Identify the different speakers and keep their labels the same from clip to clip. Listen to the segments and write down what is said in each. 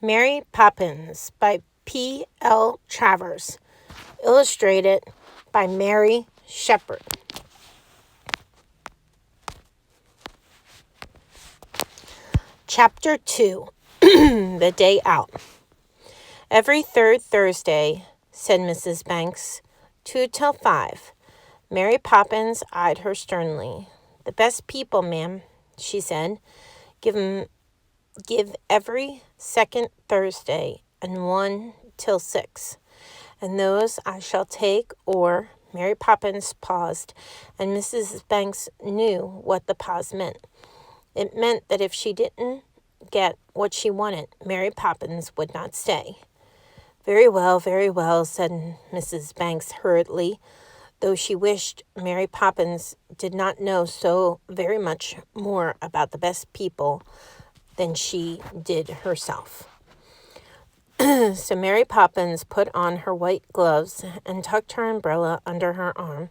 Speaker 1: Mary Poppins by P. L. Travers. Illustrated by Mary Shepard. Chapter 2. The Day Out. Every third Thursday, said Mrs. Banks, 2 till 5. Mary Poppins eyed her sternly. The best people, ma'am, she said, give every second Thursday and 1 till 6. And those I shall take, or Mary Poppins paused, and Mrs. Banks knew what the pause meant. It meant that if she didn't get what she wanted, Mary Poppins would not stay. Very well, said Mrs. Banks hurriedly, though she wished Mary Poppins did not know so very much more about the best people than she did herself. So Mary Poppins put on her white gloves and tucked her umbrella under her arm,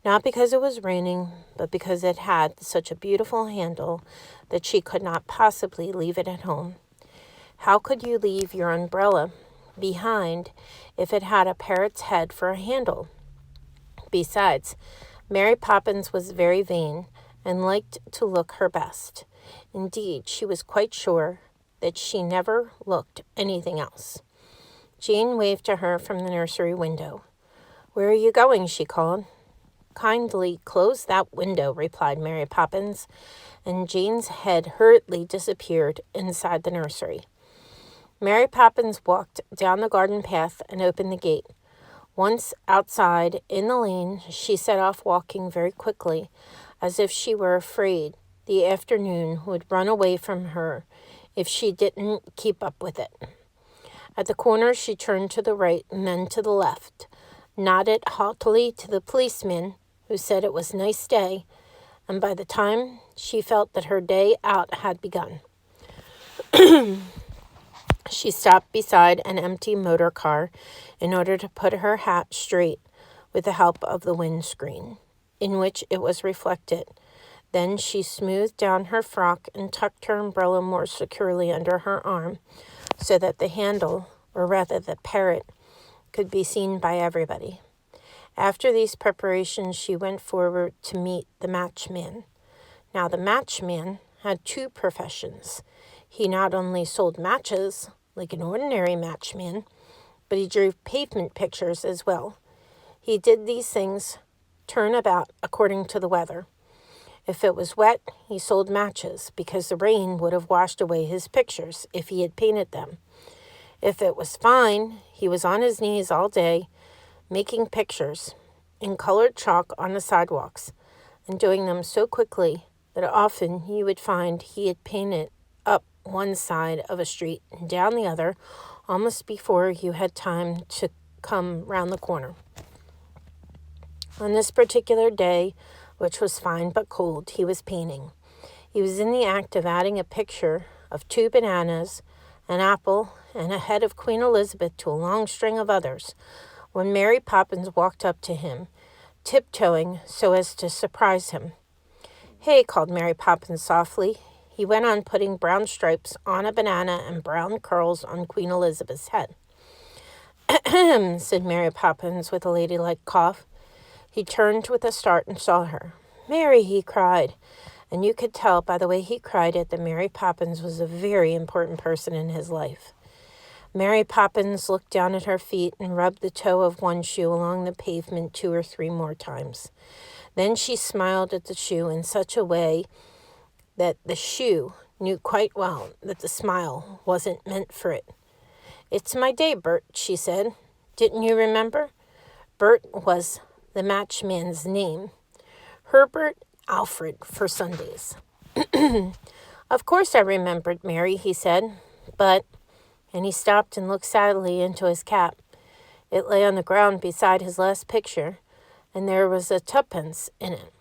Speaker 1: not because it was raining, but because it had such a beautiful handle that she could not possibly leave it at home. How could you leave your umbrella behind if it had a parrot's head for a handle? Besides, Mary Poppins was very vain and liked to look her best. Indeed, she was quite sure that she never looked anything else. Jane waved to her from the nursery window. "Where are you going?" she called. "Kindly close that window," replied Mary Poppins, and Jane's head hurriedly disappeared inside the nursery. Mary Poppins walked down the garden path and opened the gate. Once outside in the lane, she set off walking very quickly, as if she were afraid the afternoon would run away from her if she didn't keep up with it. At the corner, she turned to the right and then to the left, nodded haughtily to the policeman, who said it was a nice day, and by the time she felt that her day out had begun, she stopped beside an empty motor car in order to put her hat straight with the help of the windscreen, in which it was reflected. Then she smoothed down her frock and tucked her umbrella more securely under her arm, so that the handle, or rather the parrot, could be seen by everybody. After these preparations, she went forward to meet the matchman. Now, the matchman had two professions. He not only sold matches, like an ordinary matchman, but he drew pavement pictures as well. He did these things turnabout according to the weather. If it was wet, he sold matches, because the rain would have washed away his pictures if he had painted them. If it was fine, he was on his knees all day, making pictures in colored chalk on the sidewalks, and doing them so quickly that often you would find he had painted up one side of a street and down the other almost before you had time to come round the corner. On this particular day, which was fine but cold, he was painting. He was in the act of adding a picture of 2 bananas, an apple, and a head of Queen Elizabeth to a long string of others, when Mary Poppins walked up to him, tiptoeing so as to surprise him. "Hey," called Mary Poppins softly. He went on putting brown stripes on a banana and brown curls on Queen Elizabeth's head. "Ahem," said Mary Poppins with a ladylike cough. He turned with a start and saw her. "Mary," he cried, and you could tell by the way he cried it that Mary Poppins was a very important person in his life. Mary Poppins looked down at her feet and rubbed the toe of one shoe along the pavement 2 or 3 more times. Then she smiled at the shoe in such a way that the shoe knew quite well that the smile wasn't meant for it. "It's my day, Bert," she said. "Didn't you remember?" Bert was the matchman's name. Herbert Alfred for Sundays. "Of course I remembered, Mary," he said, "but—" and he stopped and looked sadly into his cap. It lay on the ground beside his last picture, and there was a 2d in it.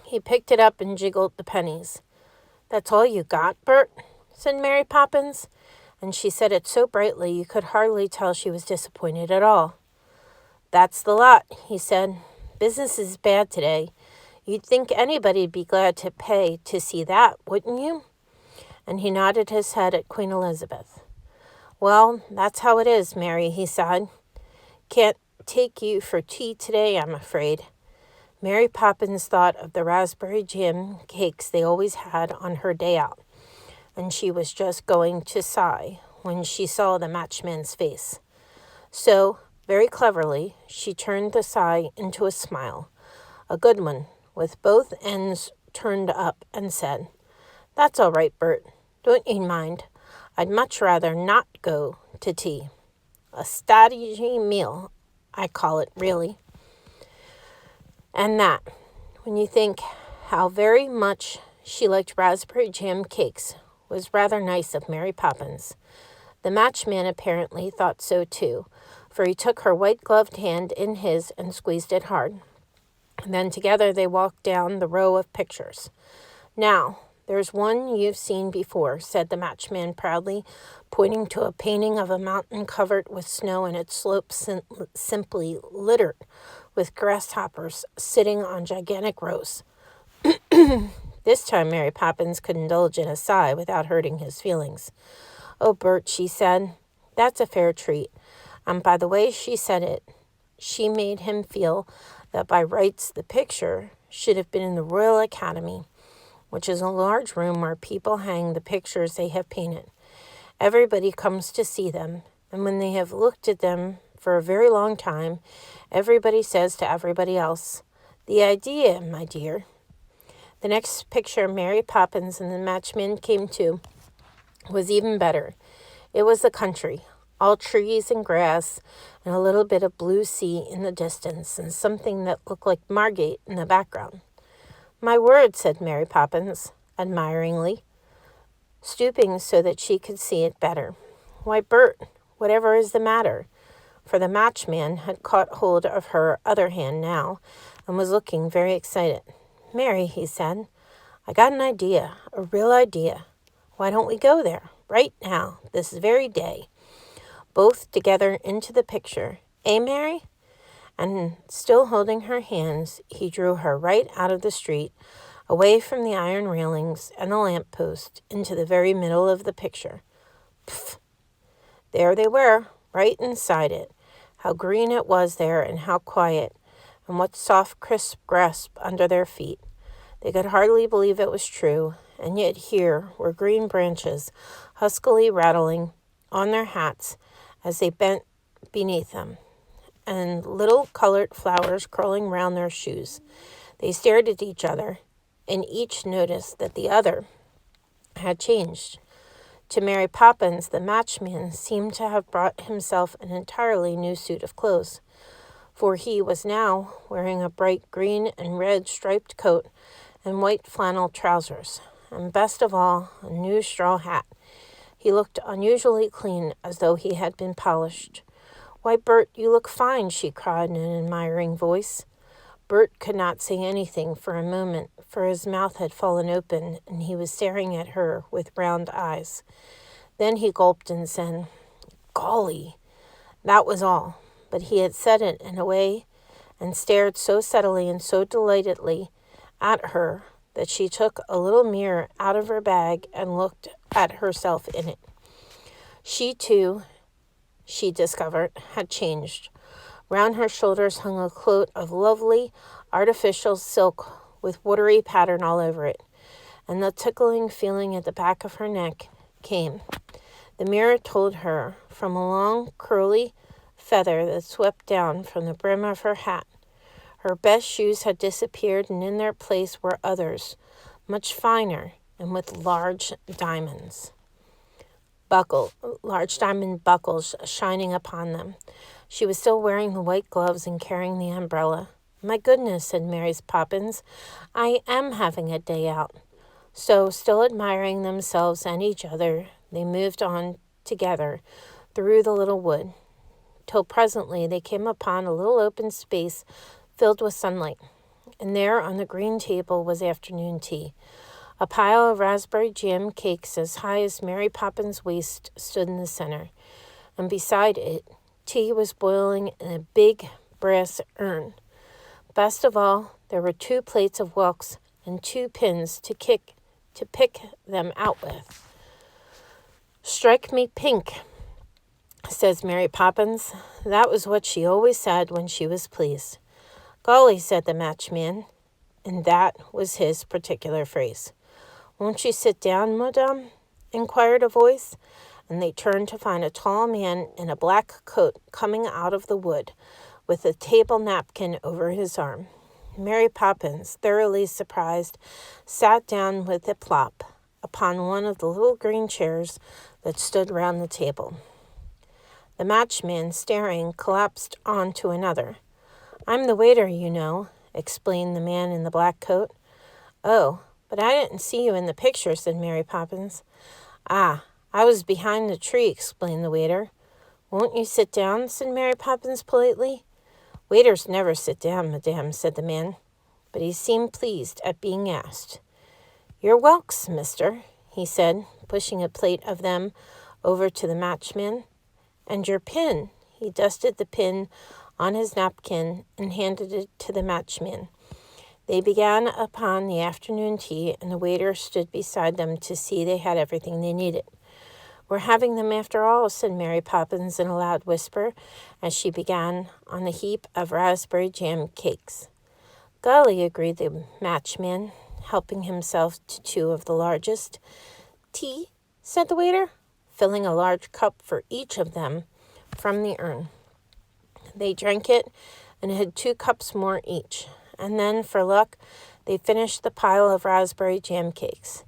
Speaker 1: He picked it up and jiggled the pennies. "That's all you got, Bert?" said Mary Poppins, and she said it so brightly you could hardly tell she was disappointed at all. "That's the lot," he said. "Business is bad today. You'd think anybody'd be glad to pay to see that, wouldn't you?" And he nodded his head at Queen Elizabeth. Well, that's how it is, Mary, he sighed. Can't take you for tea today, I'm afraid. Mary Poppins thought of the raspberry jam cakes they always had on her day out, and she was just going to sigh when she saw the matchman's face. So, very cleverly, she turned the sigh into a smile, a good one, with both ends turned up, and said, That's all right, Bert. Don't you mind. I'd much rather not go to tea. A stodgy meal, I call it, really. And that, when you think how very much she liked raspberry jam cakes, was rather nice of Mary Poppins. The matchman apparently thought so too, for he took her white-gloved hand in his and squeezed it hard. And then together they walked down the row of pictures. Now, there's one you've seen before, said the matchman proudly, pointing to a painting of a mountain covered with snow and its slopes simply littered with grasshoppers sitting on gigantic rows. This time Mary Poppins could indulge in a sigh without hurting his feelings. Oh, Bert, she said, that's a fair treat. And by the way she said it, she made him feel that by rights the picture should have been in the Royal Academy, which is a large room where people hang the pictures they have painted. Everybody comes to see them, and when they have looked at them for a very long time, everybody says to everybody else, The idea, my dear. The next picture Mary Poppins and the matchman came to was even better. It was the country, all trees and grass, and a little bit of blue sea in the distance, and something that looked like Margate in the background. My word, said Mary Poppins, admiringly, stooping so that she could see it better. Why, Bert, whatever is the matter? For the matchman had caught hold of her other hand now, and was looking very excited. Mary, he said, I got an idea, a real idea. Why don't we go there, right now, this very day? Both together into the picture. Eh, Mary? And still holding her hands, he drew her right out of the street, away from the iron railings and the lamp-post, into the very middle of the picture. Pff! There they were, right inside it. How green it was there, and how quiet, and what soft, crisp grass under their feet. They could hardly believe it was true, and yet here were green branches, huskily rattling on their hats as they bent beneath them, and little colored flowers curling round their shoes. They stared at each other, and each noticed that the other had changed. To Mary Poppins, the matchman seemed to have brought himself an entirely new suit of clothes, for he was now wearing a bright green and red striped coat and white flannel trousers, and best of all, a new straw hat. He looked unusually clean, as though he had been polished. Why, Bert, you look fine, she cried in an admiring voice. Bert could not say anything for a moment, for his mouth had fallen open, and he was staring at her with round eyes. Then he gulped and said, Golly! That was all, but he had said it in a way and stared so steadily and so delightedly at her that she took a little mirror out of her bag and looked at herself in it. She, too, she discovered, had changed. Round her shoulders hung a cloak of lovely artificial silk with watery pattern all over it, and the tickling feeling at the back of her neck came. The mirror told her from a long curly feather that swept down from the brim of her hat. Her best shoes had disappeared, and in their place were others, much finer and with large diamond buckles shining upon them. She was still wearing the white gloves and carrying the umbrella. My goodness, said Mary Poppins, I am having a day out. So, still admiring themselves and each other, they moved on together through the little wood, till presently they came upon a little open space filled with sunlight, and there on the green table was afternoon tea. A pile of raspberry jam cakes as high as Mary Poppins' waist stood in the center, and beside it, tea was boiling in a big brass urn. Best of all, there were 2 plates of whelks and 2 pins to pick them out with. Strike me pink, says Mary Poppins. That was what she always said when she was pleased. Golly, said the matchman, and that was his particular phrase. Won't you sit down, madame? Inquired a voice, and they turned to find a tall man in a black coat coming out of the wood, with a table napkin over his arm. Mary Poppins, thoroughly surprised, sat down with a plop upon one of the little green chairs that stood round the table. The matchman, staring, collapsed onto another. I'm the waiter, you know, explained the man in the black coat. Oh, but I didn't see you in the picture, said Mary Poppins. Ah, I was behind the tree, explained the waiter. Won't you sit down, said Mary Poppins politely. Waiters never sit down, madame, said the man, but he seemed pleased at being asked. Your whelks, mister, he said, pushing a plate of them over to the matchman. And your pin. He dusted the pin on his napkin and handed it to the matchman. They began upon the afternoon tea, and the waiter stood beside them to see they had everything they needed. We're having them after all, said Mary Poppins in a loud whisper, as she began on the heap of raspberry jam cakes. Golly, agreed the matchman, helping himself to two of the largest. Tea, said the waiter, filling a large cup for each of them from the urn. They drank it and had 2 cups more each, and then, for luck, they finished the pile of raspberry jam cakes.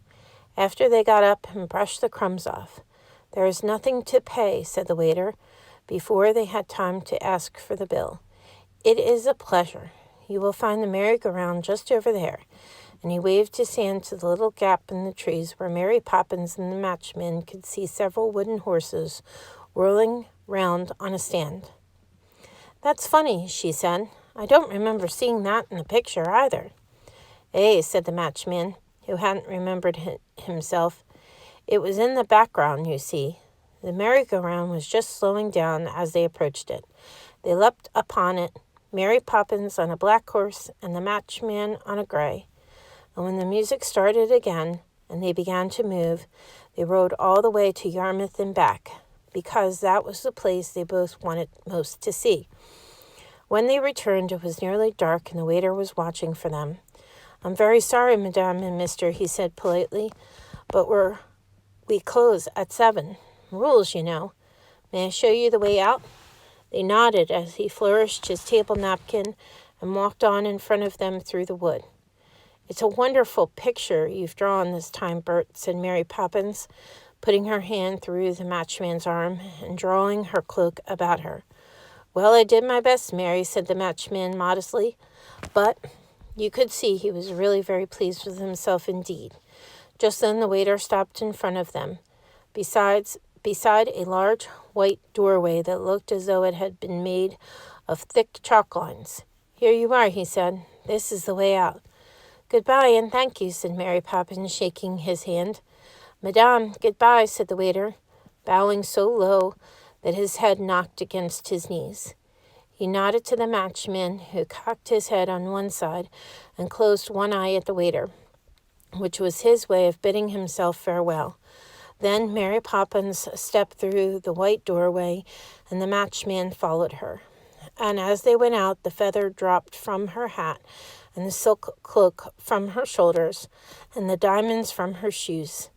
Speaker 1: After they got up and brushed the crumbs off. There is nothing to pay, said the waiter, before they had time to ask for the bill. It is a pleasure. You will find the merry-go-round just over there. And he waved his hand to the little gap in the trees where Mary Poppins and the matchman could see several wooden horses whirling round on a stand. That's funny, she said. I don't remember seeing that in the picture either. Eh, said the matchman, who hadn't remembered himself. It was in the background, you see. The merry-go-round was just slowing down as they approached it. They leapt upon it, Mary Poppins on a black horse and the matchman on a gray. And when the music started again and they began to move, they rode all the way to Yarmouth and back, because that was the place they both wanted most to see. When they returned, it was nearly dark, and the waiter was watching for them. I'm very sorry, madame and mister, he said politely, but we close at 7. Rules, you know. May I show you the way out? They nodded as he flourished his table napkin and walked on in front of them through the wood. It's a wonderful picture you've drawn this time, Bert, said Mary Poppins, putting her hand through the matchman's arm and drawing her cloak about her. Well, I did my best, Mary, said the matchman modestly, but you could see he was really very pleased with himself indeed. Just then the waiter stopped in front of them, beside a large white doorway that looked as though it had been made of thick chalk lines. Here you are, he said. This is the way out. Goodbye and thank you, said Mary Poppins, shaking his hand. Madame, goodbye, said the waiter, bowing so low that his head knocked against his knees. He nodded to the matchman, who cocked his head on one side and closed one eye at the waiter, which was his way of bidding himself farewell. Then Mary Poppins stepped through the white doorway, and the matchman followed her. And as they went out, the feather dropped from her hat, and the silk cloak from her shoulders, and the diamonds from her shoes.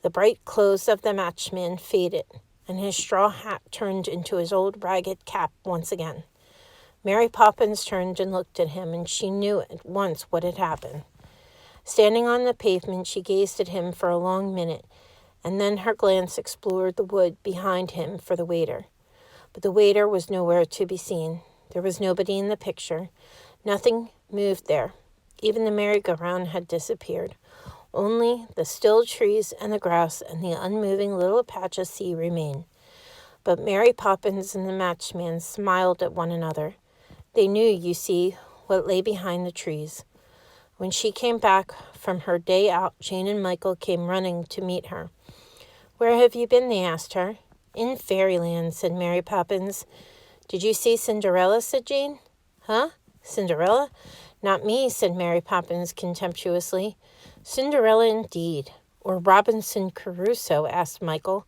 Speaker 1: The bright clothes of the matchman faded, and his straw hat turned into his old ragged cap once again. Mary Poppins turned and looked at him, and she knew at once what had happened. Standing on the pavement, she gazed at him for a long minute, and then her glance explored the wood behind him for the waiter. But the waiter was nowhere to be seen. There was nobody in the picture. Nothing moved there. Even the merry-go-round had disappeared. Only the still trees and the grass and the unmoving little patch of sea remained. But Mary Poppins and the matchman smiled at one another. They knew, you see, what lay behind the trees. When she came back from her day out, Jane and Michael came running to meet her. Where have you been, they asked her. In Fairyland, said Mary Poppins. Did you see Cinderella, said Jane. Huh? Cinderella? Not me, said Mary Poppins contemptuously. Cinderella indeed. Or Robinson Crusoe, asked Michael.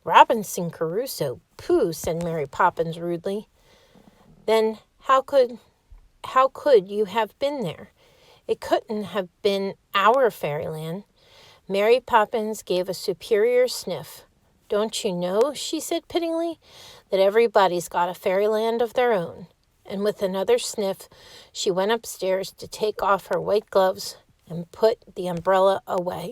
Speaker 1: Robinson Crusoe, pooh, said Mary Poppins rudely. Then how could you have been there? It couldn't have been our fairyland. Mary Poppins gave a superior sniff. Don't you know, she said pityingly, that everybody's got a fairyland of their own? And with another sniff, she went upstairs to take off her white gloves and put the umbrella away.